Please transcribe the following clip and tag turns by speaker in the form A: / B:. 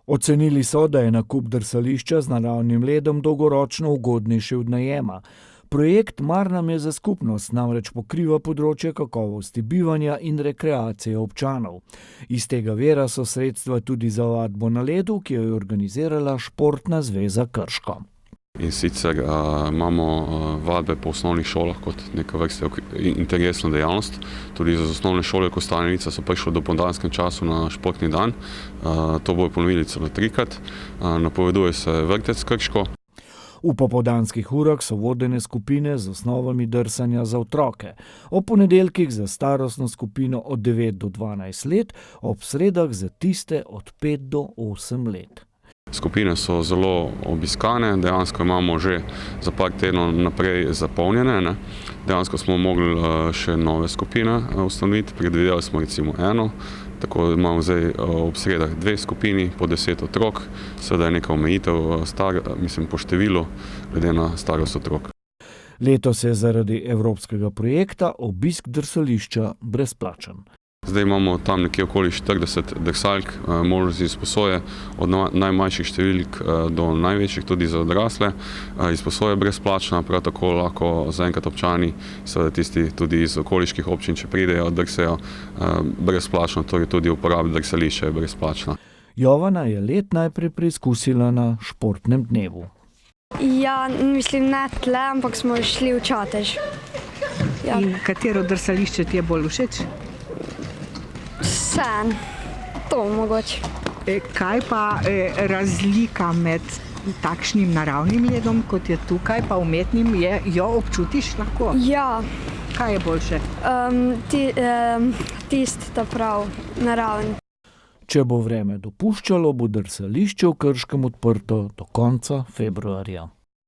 A: Ocenili so, da je nakup drsališča z naravnim ledom dolgoročno ugodnejši od najema. Projekt Mar nam je za skupnost namreč pokriva področje kakovosti bivanja in rekreacije občanov. Iz tega vira so sredstva tudi za vadbo na ledu, ki jo je organizirala Športna zveza Krško.
B: In sicer imamo vadbe po osnovnih šolah kot neka vrsta interesna dejavnost. Tudi za osnovne šole Kostanjevica so prišli v dopoldanskem času na športni dan. To bojo ponovili celo 3-krat. Napoveduje se vrtec Krško.
A: V popoldanskih urah so vodene skupine z osnovami drsanja za otroke. Ob ponedeljkih za starostno skupino od 9 do 12 let, ob sredah za tiste od 5 do 8 let.
B: Skupine so zelo obiskane, dejansko imamo že za par tednov naprej zapolnjene. Dejansko smo mogli še nove skupine ustanoviti, predvideli smo recimo eno, tako da imamo zdaj ob sredah 2 skupini po 10 otrok, seveda je neka omejitev po številu glede na starost otrok.
A: Letos je zaradi evropskega projekta obisk drsališča brezplačen.
B: Zdaj imamo tam nekje okoli 40 drsalk, možnosti izposoje od najmanjših številk do največjih, tudi za odrasle. Izposoja je brezplačna, prav tako lahko zaenkrat občani, seveda tisti tudi iz okoliških občin, če pridejo, drsajo brezplačno, torej tudi uporaba drsališča je brezplačna.
A: Jovana je let najprej preizkusila na športnem dnevu.
C: Ja, mislim ne tle, ampak smo šli v Čatež. Ja.
D: In katero drsališče ti je bolj všeč?
C: Vse, to mogoče.
D: Kaj pa razlika med takšnim naravnim ledom, kot je tukaj, pa umetnim, jo občutiš lahko?
C: Ja.
D: Kaj je boljše?
C: Tisti ta prav, naraven.
A: Če bo vreme dopuščalo, bo drsališče v Krškem odprto do konca februarja.